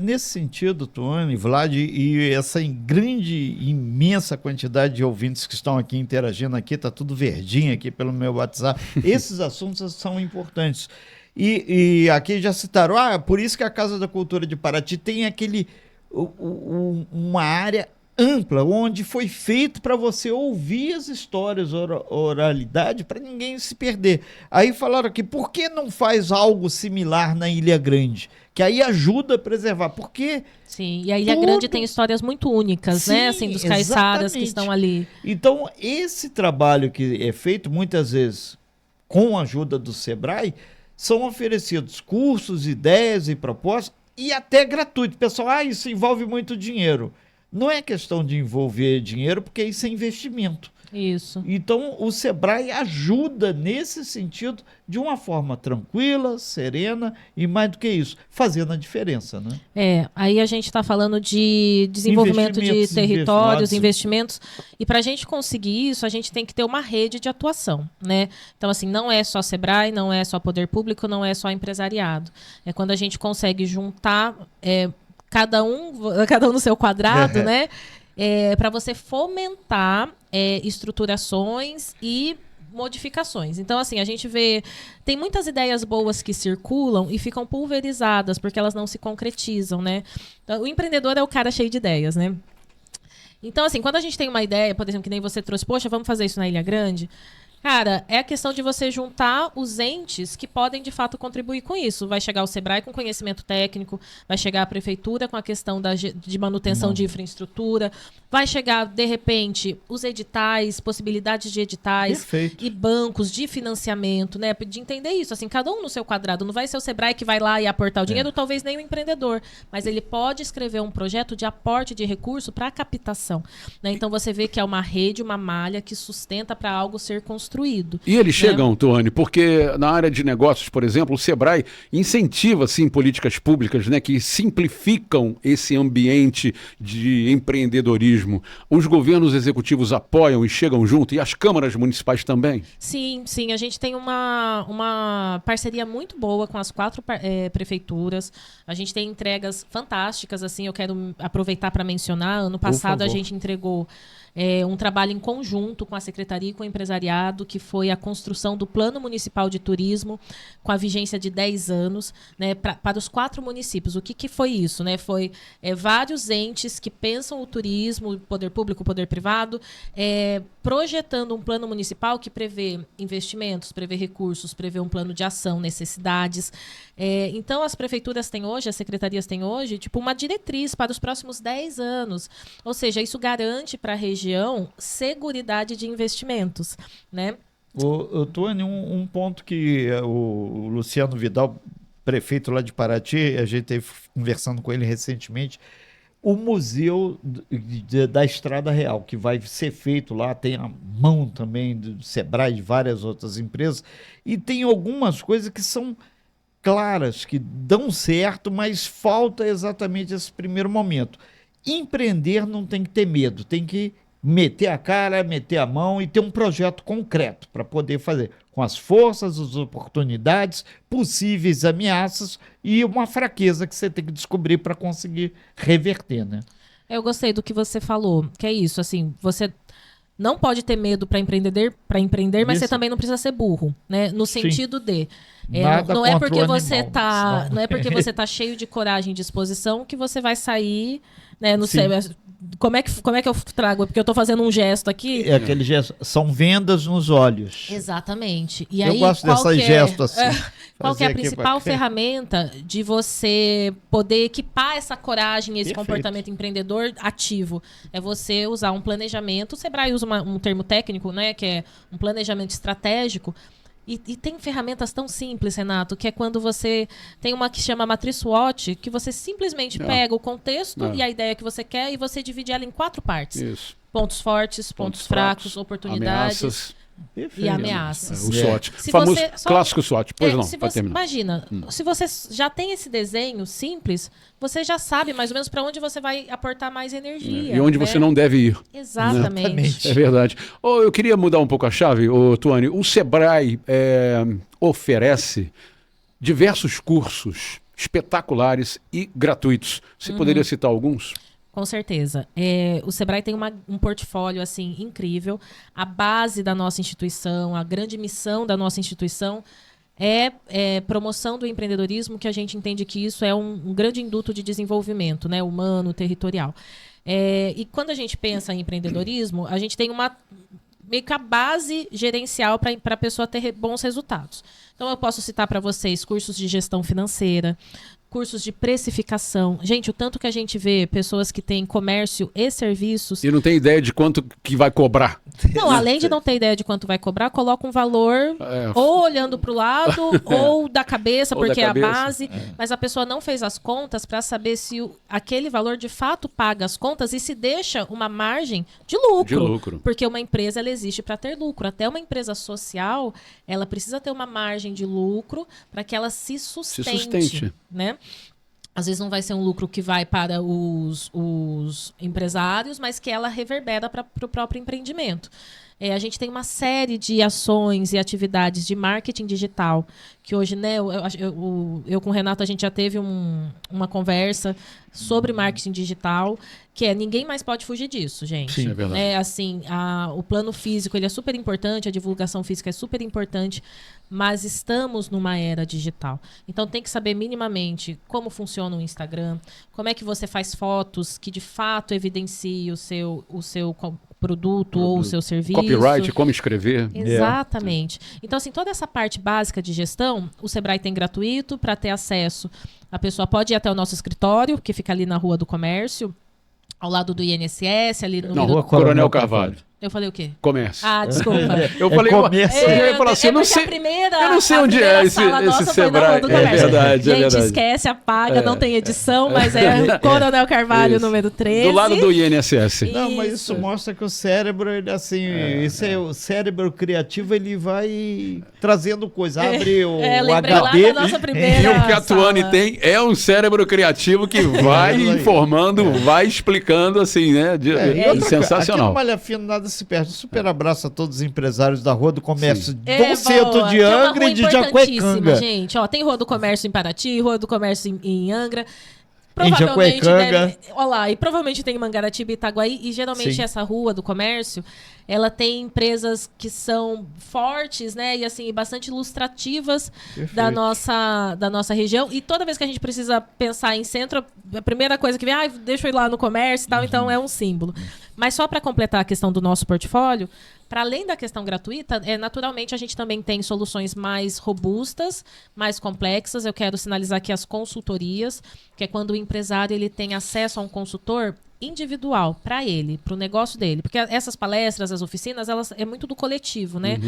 Nesse sentido, Tuane, Vlad, e essa grande, imensa quantidade de ouvintes que estão aqui interagindo aqui, tá tudo verdinho aqui pelo meu WhatsApp. Esses assuntos são importantes. E aqui já citaram, por isso que a Casa da Cultura de Paraty tem uma área ampla, onde foi feito para você ouvir as histórias, oralidade, para ninguém se perder. Aí falaram aqui, por que não faz algo similar na Ilha Grande? Que aí ajuda a preservar, porque... Sim, e a Ilha Grande tem histórias muito únicas, né? Assim, dos caiçaras que estão ali. Então, esse trabalho que é feito, muitas vezes, com a ajuda do Sebrae, são oferecidos cursos, ideias e propostas, e até gratuito. Pessoal, isso envolve muito dinheiro. Não é questão de envolver dinheiro, porque isso é investimento. Isso. Então, o Sebrae ajuda nesse sentido de uma forma tranquila, serena e, mais do que isso, fazendo a diferença, né? Aí a gente está falando de desenvolvimento de territórios, investimentos. E para a gente conseguir isso, a gente tem que ter uma rede de atuação, né? Então, assim, não é só Sebrae, não é só poder público, não é só empresariado. É quando a gente consegue juntar cada um no seu quadrado, né? Para você fomentar estruturações e modificações. Então, assim, a gente vê... Tem muitas ideias boas que circulam e ficam pulverizadas, porque elas não se concretizam, né? Então, o empreendedor é o cara cheio de ideias, né? Então, assim, quando a gente tem uma ideia, por exemplo, que nem você trouxe, poxa, vamos fazer isso na Ilha Grande... Cara, é a questão de você juntar os entes que podem, de fato, contribuir com isso. Vai chegar o Sebrae com conhecimento técnico, vai chegar a prefeitura com a questão de manutenção de infraestrutura, vai chegar, de repente, os editais, possibilidades de editais. Perfeito. E bancos de financiamento, né? De entender isso, assim, cada um no seu quadrado. Não vai ser o Sebrae que vai lá e aportar o dinheiro, talvez nem o empreendedor. Mas ele pode escrever um projeto de aporte de recurso para captação. Né? Então você vê que é uma rede, uma malha que sustenta para algo ser construído. E eles chegam, Tuane, porque na área de negócios, por exemplo, o Sebrae incentiva, sim, políticas públicas, né, que simplificam esse ambiente de empreendedorismo. Os governos executivos apoiam e chegam junto, e as câmaras municipais também? Sim, sim. A gente tem uma parceria muito boa com as 4 prefeituras. A gente tem entregas fantásticas, assim, eu quero aproveitar para mencionar. Ano passado a gente entregou um trabalho em conjunto com a Secretaria e com o empresariado, que foi a construção do Plano Municipal de Turismo, com a vigência de 10 anos, né, para os 4 municípios. O que foi isso? Né? Foi vários entes que pensam o turismo, poder público, poder privado, projetando um plano municipal que prevê investimentos, prevê recursos, prevê um plano de ação, necessidades. Então, as prefeituras têm hoje, as secretarias têm hoje, tipo, uma diretriz para os próximos 10 anos. Ou seja, isso garante para a região seguridade de investimentos, né? Tuane, um ponto que o Luciano Vidal, prefeito lá de Paraty, a gente esteve conversando com ele recentemente, o Museu da Estrada Real, que vai ser feito lá, tem a mão também do Sebrae, de várias outras empresas, e tem algumas coisas que são claras, que dão certo, mas falta exatamente esse primeiro momento. Empreender não tem que ter medo, tem que meter a cara, meter a mão e ter um projeto concreto para poder fazer, com as forças, as oportunidades, possíveis ameaças e uma fraqueza que você tem que descobrir para conseguir reverter, né? Eu gostei do que você falou, que é isso, assim, você não pode ter medo para empreender, mas você também não precisa ser burro, né? No sentido de não é porque você tá, não é porque você tá cheio de coragem e disposição que você vai sair, né? Não sei, como é que eu trago? Porque eu tô fazendo um gesto aqui. É aquele gesto, são vendas nos olhos. Exatamente. E eu aí, gosto dessa gesto assim. Qual que é a principal ferramenta de você poder equipar essa coragem, esse comportamento empreendedor ativo? É você usar um planejamento. O Sebrae usa um termo técnico, né, que é um planejamento estratégico. E tem ferramentas tão simples, Renato, que é quando você tem uma que chama matriz SWOT, que você simplesmente pega o contexto e a ideia que você quer e você divide ela em 4 partes. Isso. Pontos fortes, pontos fracos, oportunidades. Ameaças. E ameaças. O SWOT. Famoso clássico SWOT. Pois não, para terminar. Imagina, se você já tem esse desenho simples, você já sabe mais ou menos para onde você vai aportar mais energia. E onde você não deve ir. Exatamente. É verdade. Eu queria mudar um pouco a chave, Tuane. O Sebrae oferece diversos cursos espetaculares e gratuitos. Você poderia citar alguns? Com certeza. O Sebrae tem um portfólio assim incrível. A base da nossa instituição, a grande missão da nossa instituição é promoção do empreendedorismo, que a gente entende que isso é um grande induto de desenvolvimento, né, humano, territorial. E quando a gente pensa em empreendedorismo, a gente tem meio que a base gerencial para a pessoa ter bons resultados. Então, eu posso citar para vocês cursos de gestão financeira, cursos de precificação. Gente, o tanto que a gente vê pessoas que têm comércio e serviços... E não tem ideia de quanto que vai cobrar. Não, além de não ter ideia de quanto vai cobrar, coloca um valor ou olhando para o lado ou da cabeça, porque é a base. Mas a pessoa não fez as contas para saber se aquele valor de fato paga as contas e se deixa uma margem de lucro. Porque uma empresa ela existe para ter lucro. Até uma empresa social, ela precisa ter uma margem de lucro para que ela se sustente. Né? Às vezes não vai ser um lucro que vai para os empresários, mas que ela reverbera para o próprio empreendimento. A gente tem uma série de ações e atividades de marketing digital, que hoje, né, eu com o Renato, a gente já teve uma conversa sobre marketing digital, que ninguém mais pode fugir disso, gente. Sim, é verdade. Assim, o plano físico ele é super importante, a divulgação física é super importante, mas estamos numa era digital. Então tem que saber minimamente como funciona o Instagram, como é que você faz fotos que de fato evidenciem o seu produto ou o seu serviço. Copyright, como escrever. Exatamente. Então, assim, toda essa parte básica de gestão, o Sebrae tem gratuito para ter acesso. A pessoa pode ir até o nosso escritório, que fica ali na Rua do Comércio, ao lado do INSS, ali no Na Rua Coronel Carvalho. Eu falei o quê? Comércio. Ah, desculpa. Eu falei, comércio. eu ia falar assim, eu não sei onde é esse Sebrae. É verdade, Gente, esquece, apaga, não tem edição, mas é Coronel Carvalho, número 13. Do lado do INSS. Não, mas isso mostra que o cérebro, ele, assim, o cérebro criativo, ele vai trazendo coisa. Abre o HD. Lá da nossa primeira E o que a sala. Tuane tem é um cérebro criativo que vai informando, vai explicando, assim, né? Sensacional. Aqui no Malha Fina nada se perde. Super abraço a todos os empresários da Rua do Comércio do boa. centro de Tem uma Angra rua e de Jacuecanga. importantíssima, gente. Ó, tem Rua do Comércio em Paraty, Rua do Comércio em Angra. Jacuecanga. Olha lá, e provavelmente tem em Mangaratiba e Itaguaí. E geralmente essa Rua do Comércio, ela tem empresas que são fortes, né? E assim, bastante ilustrativas da nossa região. E toda vez que a gente precisa pensar em centro, a primeira coisa que vem, deixa eu ir lá no comércio e tal, então é um símbolo. Mas só para completar a questão do nosso portfólio, para além da questão gratuita, naturalmente a gente também tem soluções mais robustas, mais complexas. Eu quero sinalizar aqui as consultorias, que é quando o empresário ele tem acesso a um consultor individual para ele, para o negócio dele. Porque essas palestras, as oficinas, elas é muito do coletivo, né?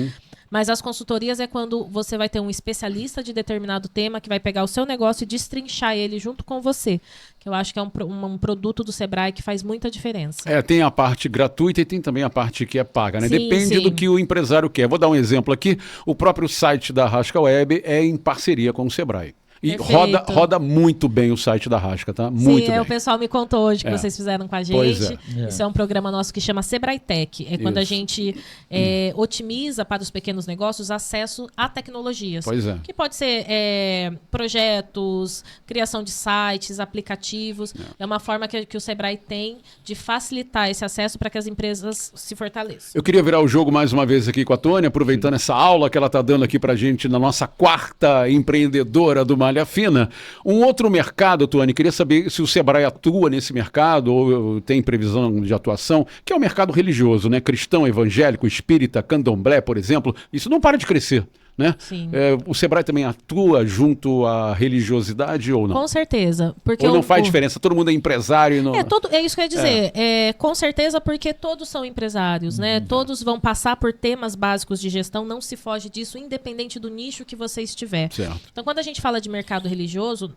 Mas as consultorias é quando você vai ter um especialista de determinado tema que vai pegar o seu negócio e destrinchar ele junto com você. Que eu acho que é um produto do Sebrae que faz muita diferença. Tem a parte gratuita e tem também a parte que é paga, né? Sim, Depende do que o empresário quer. Vou dar um exemplo aqui. O próprio site da Rasca Web é em parceria com o Sebrae. E roda muito bem o site da Rasca, tá? Muito bem. O pessoal me contou hoje que vocês fizeram com a gente. Pois é. Isso é um programa nosso que chama Sebrae Tech. É quando a gente otimiza para os pequenos negócios acesso a tecnologias. Pois é. Que pode ser projetos, criação de sites, aplicativos. É uma forma que o Sebrae tem de facilitar esse acesso para que as empresas se fortaleçam. Eu queria virar o jogo mais uma vez aqui com a Tônia, aproveitando essa aula que ela está dando aqui pra gente na nossa quarta empreendedora do Malha Fina. Um outro mercado, Tuane, queria saber se o Sebrae atua nesse mercado ou tem previsão de atuação, que é o mercado religioso, né? Cristão, evangélico, espírita, candomblé, por exemplo. Isso não para de crescer, né? Sim. O Sebrae também atua junto à religiosidade ou não? Com certeza. Porque ou não faz diferença? Todo mundo é empresário? Não... É isso que eu ia dizer. Com certeza porque todos são empresários, né? Todos vão passar por temas básicos de gestão, não se foge disso, independente do nicho que você estiver. Certo. Então, quando a gente fala de mercado religioso,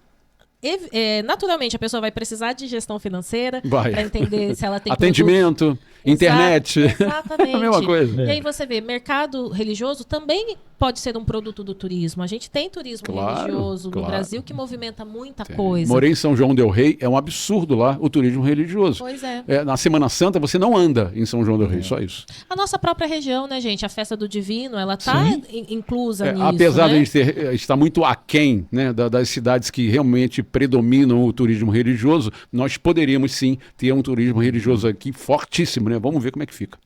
naturalmente a pessoa vai precisar de gestão financeira para entender se ela tem atendimento, internet. Exatamente. A mesma coisa. E aí você vê, mercado religioso também pode ser um produto do turismo. A gente tem turismo religioso no Brasil que movimenta muita coisa. Morei em São João del Rei, é um absurdo lá o turismo religioso. Pois é. Na Semana Santa você não anda em São João del Rei, só isso. A nossa própria região, né, gente? A festa do Divino, ela está inclusa nisso, apesar né? de estar muito aquém, né, das cidades que realmente predominam o turismo religioso, nós poderíamos sim ter um turismo religioso aqui fortíssimo, né? Vamos ver como é que fica.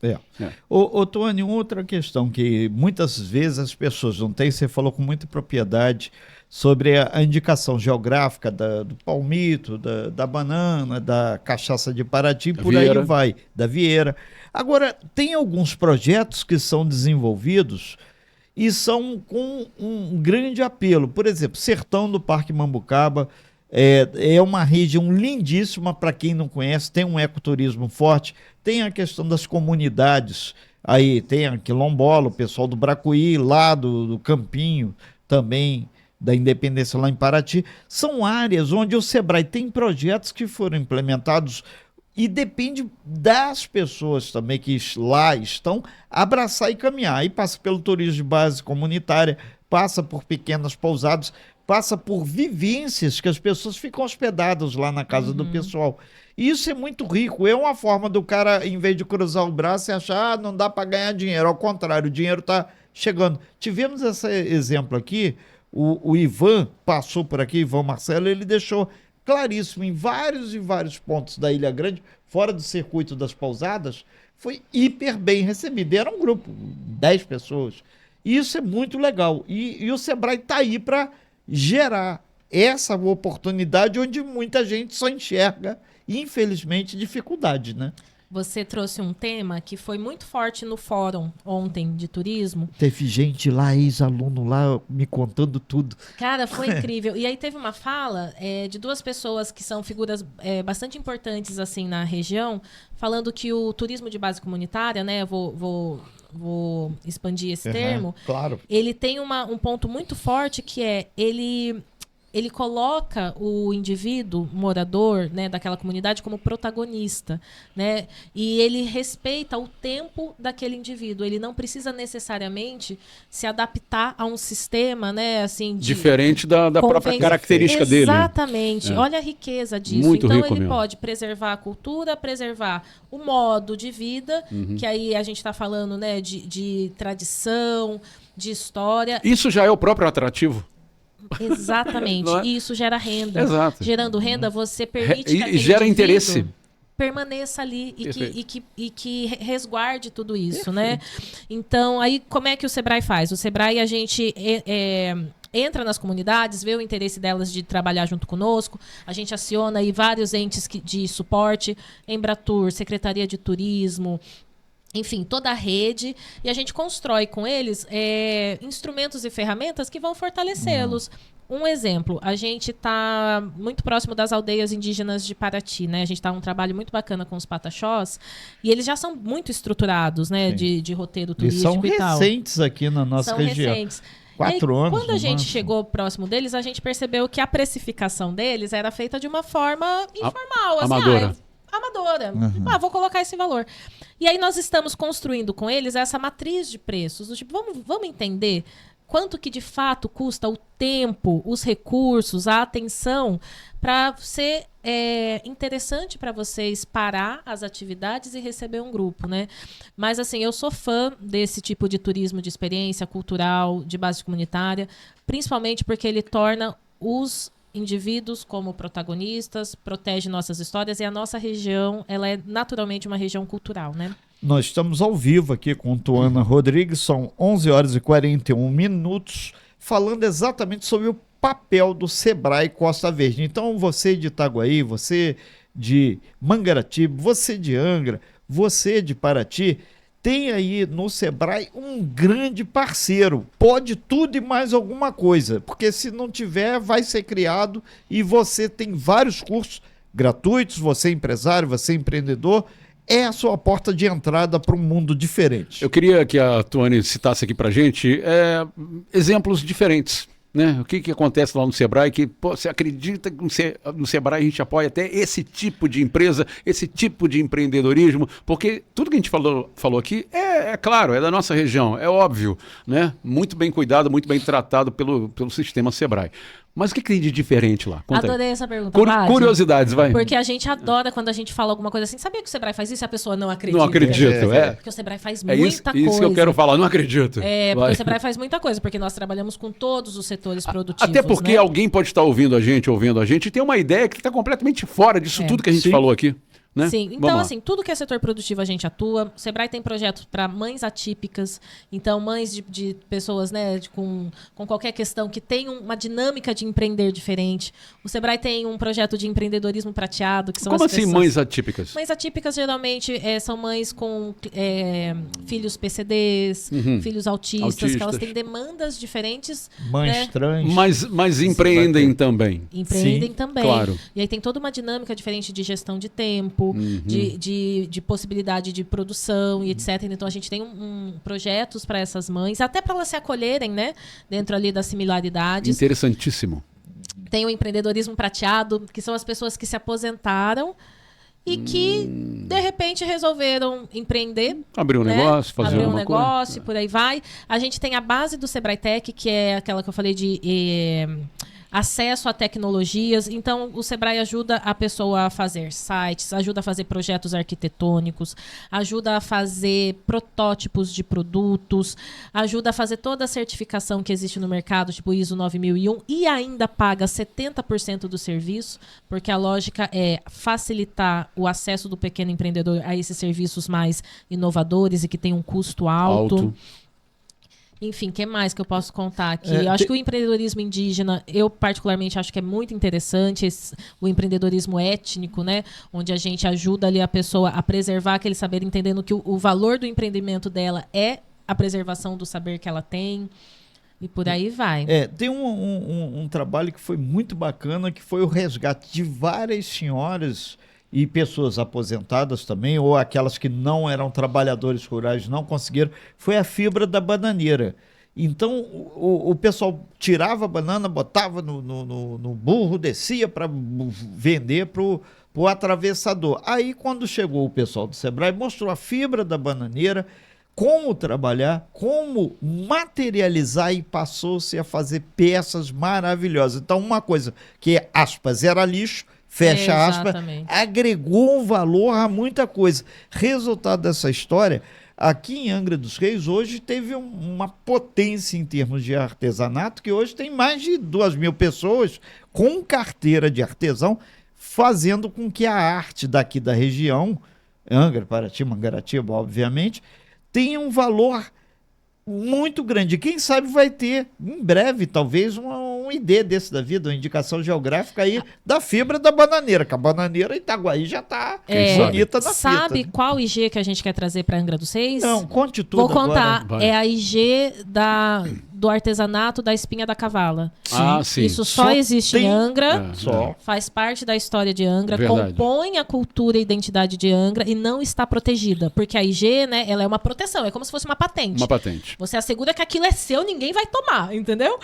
Ô, Tony, outra questão que muitas vezes as pessoas não têm, você falou com muita propriedade sobre a indicação geográfica do palmito, da banana, da cachaça de Paraty, por aí vai, da Vieira. Agora, tem alguns projetos que são desenvolvidos e são com um grande apelo. Por exemplo, Sertão do Parque Mambucaba é uma região lindíssima para quem não conhece, tem um ecoturismo forte, tem a questão das comunidades, aí tem a Quilombola, o pessoal do Bracuí, lá do Campinho, também da Independência lá em Paraty. São áreas onde o Sebrae tem projetos que foram implementados e depende das pessoas também que lá estão abraçar e caminhar. Aí passa pelo turismo de base comunitária, passa por pequenas pousadas, passa por vivências que as pessoas ficam hospedadas lá na casa do pessoal. Isso é muito rico. É uma forma do cara, em vez de cruzar o braço e achar, não dá para ganhar dinheiro. Ao contrário, o dinheiro está chegando. Tivemos esse exemplo aqui, o Ivan passou por aqui, Ivan Marcelo, ele deixou claríssimo em vários e vários pontos da Ilha Grande, fora do circuito das pousadas, foi hiper bem recebido. Era um grupo, 10 pessoas. E isso é muito legal. E o Sebrae está aí para gerar essa oportunidade onde muita gente só enxerga, infelizmente, dificuldade, né? você trouxe um tema que foi muito forte no fórum ontem de turismo. Teve gente lá, ex-aluno lá, me contando tudo. Cara, foi incrível. E aí teve uma fala de duas pessoas que são figuras bastante importantes assim na região, falando que o turismo de base comunitária, né, vou expandir esse termo, claro. ele tem um ponto muito forte que é ele coloca o indivíduo morador, né, daquela comunidade como protagonista, né? E ele respeita o tempo daquele indivíduo. Ele não precisa necessariamente se adaptar a um sistema, né, assim, diferente da própria característica dele. Exatamente. Olha a riqueza disso. Muito então rico ele mesmo. pode preservar a cultura, preservar o modo de vida, que aí a gente está falando, né, de tradição, de história. Isso já é o próprio atrativo. Exatamente. Não é? E isso gera renda. Exato. Gerando renda, você permite que E aquele gera indivíduo interesse. permaneça ali Perfeito. e que resguarde tudo isso, né? Então, aí como é que o Sebrae faz? O Sebrae, a gente entra nas comunidades, vê o interesse delas de trabalhar junto conosco, a gente aciona aí vários entes de suporte, Embratur, Secretaria de Turismo, enfim, toda a rede, e a gente constrói com eles instrumentos e ferramentas que vão fortalecê-los. Um exemplo, a gente está muito próximo das aldeias indígenas de Paraty, né? A gente está um trabalho muito bacana com os pataxós, e eles já são muito estruturados, né? De roteiro turístico e e tal. são recentes aqui na nossa São região. recentes. 4 anos. Quando a no gente máximo. chegou próximo deles, a gente percebeu que a precificação deles era feita de uma forma informal. Assim, amadora. Amadora. Vou colocar esse valor. E aí nós estamos construindo com eles essa matriz de preços. Do tipo, vamos entender quanto que de fato custa o tempo, os recursos, a atenção, para ser interessante para vocês parar as atividades e receber um grupo, né? Mas assim, eu sou fã desse tipo de turismo de experiência cultural, de base comunitária, principalmente porque ele torna os indivíduos como protagonistas, protege nossas histórias, e a nossa região, ela é naturalmente uma região cultural, né? Nós estamos ao vivo aqui com Tuana Rodrigues, são 11 horas e 41 minutos, falando exatamente sobre o papel do Sebrae Costa Verde. Então, você de Itaguaí, você de Mangaratiba, você de Angra, você de Paraty, tem aí no Sebrae um grande parceiro. Pode tudo e mais alguma coisa, porque se não tiver, vai ser criado, e você tem vários cursos gratuitos, você é empresário, você é empreendedor, é a sua porta de entrada para um mundo diferente. Eu queria que a Tuane citasse aqui pra gente exemplos diferentes, né? O que acontece lá no Sebrae que você acredita que no Sebrae a gente apoia até esse tipo de empresa, esse tipo de empreendedorismo, porque tudo que a gente falou aqui é claro, é da nossa região, é óbvio, né? Muito bem cuidado, muito bem tratado pelo sistema Sebrae. Mas o que tem de diferente lá? Conta Adorei aí. essa pergunta, Vade. Curiosidades, vai. Porque a gente adora quando a gente fala alguma coisa assim. Sabia que o Sebrae faz isso e a pessoa não acredita? Não acredito, Porque o Sebrae faz É muita coisa. isso que eu quero falar, não acredito. Porque Vai. o Sebrae faz muita coisa, porque nós trabalhamos com todos os setores produtivos. Até porque né? alguém pode estar ouvindo a gente e ter uma ideia que está completamente fora disso tudo que a gente Sim. falou aqui. Né? Sim, Vamos então lá. assim, tudo que é setor produtivo a gente atua. O Sebrae tem projetos para mães atípicas, então mães de pessoas, né, com qualquer questão que tem uma dinâmica de empreender diferente. O Sebrae tem um projeto de empreendedorismo prateado, que são Como as assim pessoas... mães atípicas? Mães atípicas geralmente são mães com filhos PCDs, filhos autistas, que elas têm demandas diferentes. Mães né? trans. Mas empreendem também. Empreendem Sim, também. claro. E aí tem toda uma dinâmica diferente de gestão de tempo, de possibilidade de produção e etc. Então a gente tem projetos para essas mães, até para elas se acolherem, né? Dentro ali das similaridades. Interessantíssimo. Tem o empreendedorismo prateado, que são as pessoas que se aposentaram e que, de repente, resolveram empreender. Abrir um né? negócio, fazer Abrir um alguma negócio, coisa. por aí vai. A gente tem a base do Sebrae Tech, que é aquela que eu falei de acesso a tecnologias. Então, o Sebrae ajuda a pessoa a fazer sites, ajuda a fazer projetos arquitetônicos, ajuda a fazer protótipos de produtos, ajuda a fazer toda a certificação que existe no mercado, tipo ISO 9001, e ainda paga 70% do serviço, porque a lógica é facilitar o acesso do pequeno empreendedor a esses serviços mais inovadores e que tem um custo alto. Enfim, o que mais que eu posso contar aqui? Eu acho que o empreendedorismo indígena, eu particularmente acho que é muito interessante, o empreendedorismo étnico, né? Onde a gente ajuda ali a pessoa a preservar aquele saber, entendendo que o valor do empreendimento dela é a preservação do saber que ela tem. E por aí vai. Tem um trabalho que foi muito bacana, que foi o resgate de várias senhoras e pessoas aposentadas também, ou aquelas que não eram trabalhadores rurais, não conseguiram, foi a fibra da bananeira. Então, o pessoal tirava a banana, botava no burro, descia para vender para o atravessador. Aí, quando chegou o pessoal do Sebrae, mostrou a fibra da bananeira, como trabalhar, como materializar, e passou-se a fazer peças maravilhosas. Então, uma coisa que, aspas, era lixo, fecha aspas, agregou um valor a muita coisa. Resultado dessa história, aqui em Angra dos Reis, hoje teve uma potência em termos de artesanato, que hoje tem mais de 2.000 pessoas com carteira de artesão, fazendo com que a arte daqui da região, Angra, Paraty, Mangaratiba, obviamente, tenha um valor muito grande. Quem sabe vai ter, em breve, talvez, um ID desse da vida, uma indicação geográfica aí da fibra da bananeira, que a bananeira Itaguaí já está bonita na fita. Sabe qual IG que a gente quer trazer para Angra dos Reis? Não, conte tudo. Vou contar. Agora. É a IG do artesanato da espinha da cavala. Sim. Isso só existe em Angra, Só. faz parte da história de Angra, Verdade. compõe a cultura e identidade de Angra e não está protegida. Porque a IG, né, ela é uma proteção, é como se fosse uma patente. Uma patente. Você assegura que aquilo é seu, ninguém vai tomar, entendeu?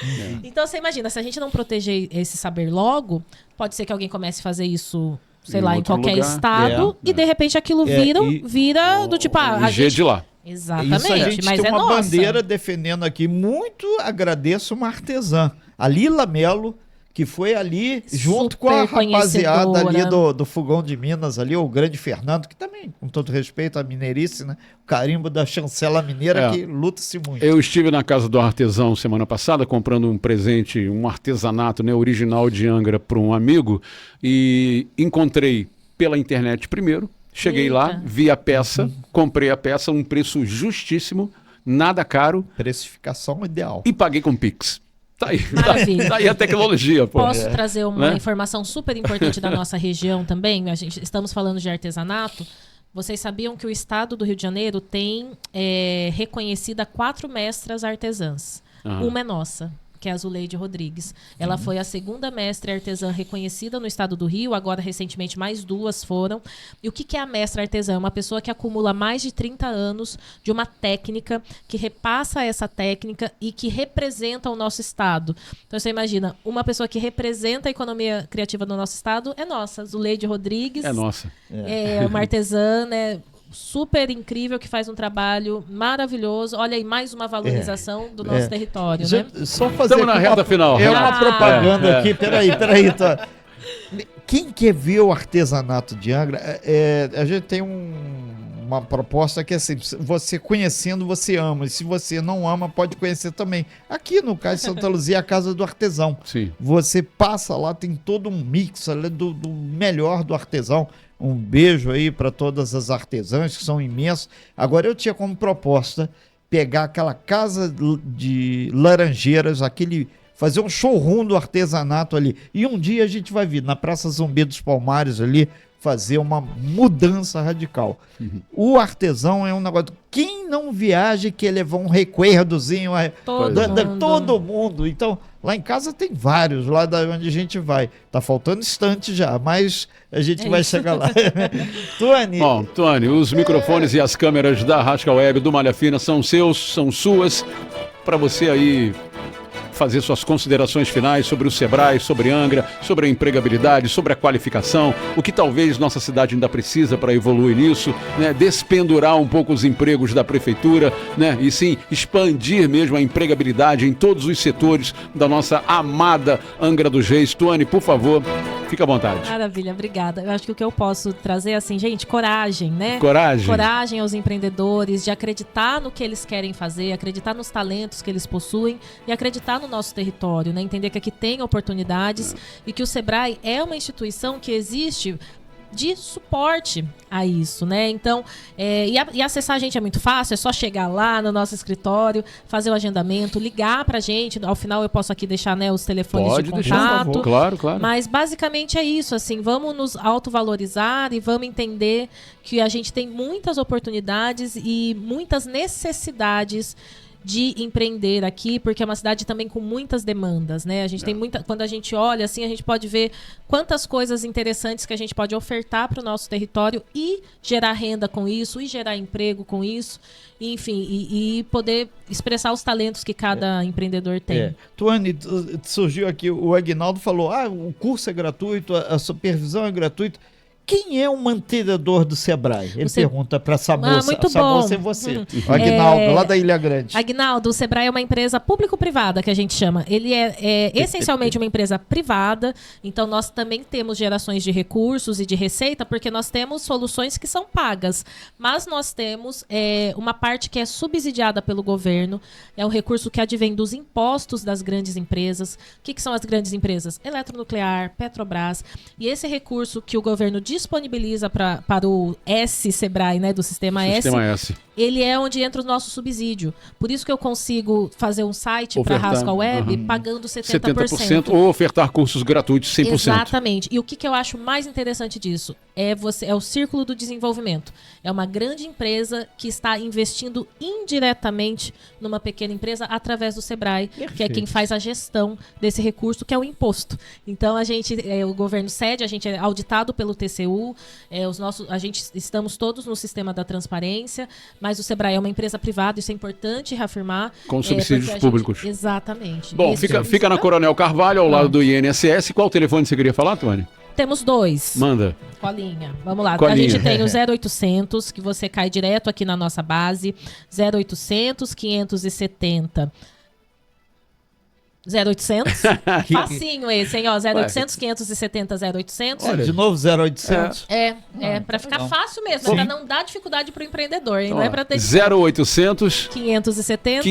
Então você imagina, se a gente não proteger esse saber logo, pode ser que alguém comece a fazer isso, sei lá, em outro qualquer lugar. estado, e de repente aquilo vira do tipo... a IG gente... de lá. Exatamente, Isso a gente mas tem é uma nossa. bandeira defendendo aqui. Muito agradeço uma artesã, a Lila Melo, que foi ali junto com a rapaziada ali do Fogão de Minas, ali, o grande Fernando, que também, com todo respeito à mineirice, né? O carimbo da chancela mineira, que luta-se muito. Eu estive na casa do artesão semana passada, comprando um presente, um artesanato, né, original de Angra, para um amigo, e encontrei pela internet primeiro. Cheguei lá, vi a peça, comprei a peça, um preço justíssimo, nada caro. Precificação ideal. E paguei com Pix. Tá aí, Maravilha. tá aí a tecnologia, pô. Posso trazer uma Né? informação super importante da nossa região também? Estamos falando de artesanato. Vocês sabiam que o estado do Rio de Janeiro tem reconhecida 4 mestras artesãs. Uma é nossa, que é a Zuleide Rodrigues. Ela foi a segunda mestre artesã reconhecida no estado do Rio, agora recentemente mais 2 foram. E o que é a mestra artesã? É uma pessoa que acumula mais de 30 anos de uma técnica, que repassa essa técnica e que representa o nosso estado. Então você imagina, uma pessoa que representa a economia criativa do nosso estado é nossa, Zuleide Rodrigues. É nossa. É uma artesã, né? Super incrível, que faz um trabalho maravilhoso. Olha aí, mais uma valorização do nosso território, né? Só fazer Estamos na reta final. uma propaganda aqui. Peraí. Tá. Quem quer ver o artesanato de Angra, a gente tem uma proposta que é assim, você conhecendo, você ama. E se você não ama, pode conhecer também. Aqui no Cais de Santa Luzia, é a Casa do Artesão. Sim. Você passa lá, tem todo um mix ali do melhor do artesão. Um beijo aí para todas as artesãs, que são imensas. Agora, eu tinha como proposta pegar aquela casa de Laranjeiras, fazer um showroom do artesanato ali. E um dia a gente vai vir na Praça Zumbi dos Palmares ali, fazer uma mudança radical. O artesão é um negócio... Quem não viaja quer levar um recuerdozinho todo mundo. Então, lá em casa tem vários, lá da onde a gente vai. Tá faltando estante já, mas a gente vai chegar lá. Tuane. Bom, Tuane, os microfones e as câmeras da Rascal Web, do Malha Fina, são seus, são suas, para você aí fazer suas considerações finais sobre o Sebrae, sobre Angra, sobre a empregabilidade, sobre a qualificação, o que talvez nossa cidade ainda precisa para evoluir nisso, né? Despendurar um pouco os empregos da prefeitura, né? E sim, expandir mesmo a empregabilidade em todos os setores da nossa amada Angra dos Reis. Tuane, por favor, fica à vontade. Maravilha, obrigada. Eu acho que o que eu posso trazer é assim, gente, coragem, né? Coragem. Coragem aos empreendedores, de acreditar no que eles querem fazer, acreditar nos talentos que eles possuem e acreditar no nosso território, né? Entender que aqui tem oportunidades e que o Sebrae é uma instituição que existe de suporte a isso, né? Então, e acessar a gente é muito fácil, é só chegar lá no nosso escritório, fazer o agendamento, ligar pra gente. Ao final eu posso aqui deixar, né, os telefones de contato. Claro. Mas basicamente é isso, assim, vamos nos autovalorizar e vamos entender que a gente tem muitas oportunidades e muitas necessidades de empreender aqui, porque é uma cidade também com muitas demandas, né? A gente tem muita, quando a gente olha assim, a gente pode ver quantas coisas interessantes que a gente pode ofertar para o nosso território e gerar renda com isso, e gerar emprego com isso, enfim, e poder expressar os talentos que cada empreendedor tem. Tuane, surgiu aqui, o Aguinaldo falou, o curso é gratuito, a supervisão é gratuita. Quem é o mantenedor do Sebrae? Ele pergunta para a muito bom. você. O Aguinaldo, lá da Ilha Grande. Aguinaldo, o Sebrae é uma empresa público-privada, que a gente chama. Ele é essencialmente uma empresa privada, então nós também temos gerações de recursos e de receita, porque nós temos soluções que são pagas, mas nós temos uma parte que é subsidiada pelo governo, é um recurso que advém dos impostos das grandes empresas. O que são as grandes empresas? Eletronuclear, Petrobras, e esse recurso que o governo disponibiliza para o Sebrae, né, do Sistema S, ele é onde entra o nosso subsídio. Por isso que eu consigo fazer um site para a Rascal Web pagando 70%. Ou ofertar cursos gratuitos 100%. Exatamente. E o que eu acho mais interessante disso é o círculo do desenvolvimento. É uma grande empresa que está investindo indiretamente numa pequena empresa através do Sebrae, que é quem faz a gestão desse recurso, que é o imposto. Então o governo cede, a gente é auditado pelo TCU, estamos todos no sistema da transparência, mas o Sebrae é uma empresa privada, isso é importante reafirmar. Com subsídios públicos. Exatamente. Bom, fica na Coronel Carvalho, ao lado do INSS. Qual telefone você queria falar, Tuane? Temos 2. Manda. Colinha. Vamos lá. Colinha. A gente tem o 0800, que você cai direto aqui na nossa base. 0800 570. 0800? Facinho esse, hein? Ó, 0800 570 0800. Olha, de novo 0800. Pra ficar fácil mesmo, pra não dar dificuldade pro empreendedor, hein? Não é pra ter 0800 570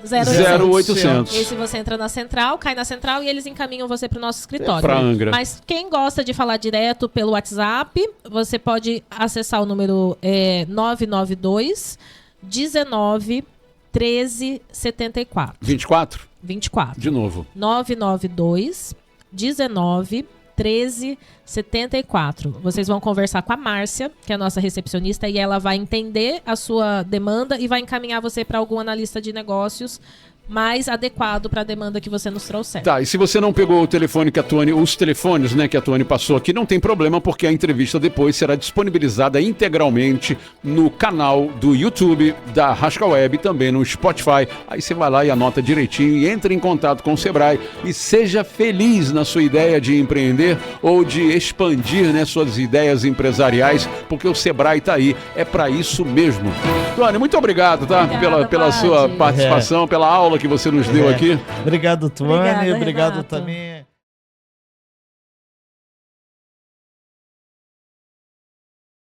0800. Esse você entra na central, cai na central e eles encaminham você pro nosso escritório. Pra Angra. Mas quem gosta de falar direto pelo WhatsApp, você pode acessar o número 992 19 13 74. 24? 24. De novo. 992 19 13 74. Vocês vão conversar com a Márcia, que é a nossa recepcionista, e ela vai entender a sua demanda e vai encaminhar você para algum analista de negócios mais adequado para a demanda que você nos trouxer. Tá, e se você não pegou o telefone que a Tuane, os telefones, né, que a Tuane passou aqui, não tem problema, porque a entrevista depois será disponibilizada integralmente no canal do YouTube da Rascal Web, também no Spotify. Aí você vai lá e anota direitinho e entra em contato com o Sebrae e seja feliz na sua ideia de empreender ou de expandir, né, suas ideias empresariais, porque o Sebrae tá aí, é para isso mesmo. Tuane, muito obrigado, tá? Obrigada, pela sua participação, pela aula que você nos deu aqui. Obrigado, Tuane. Obrigada, Obrigado Renato. também.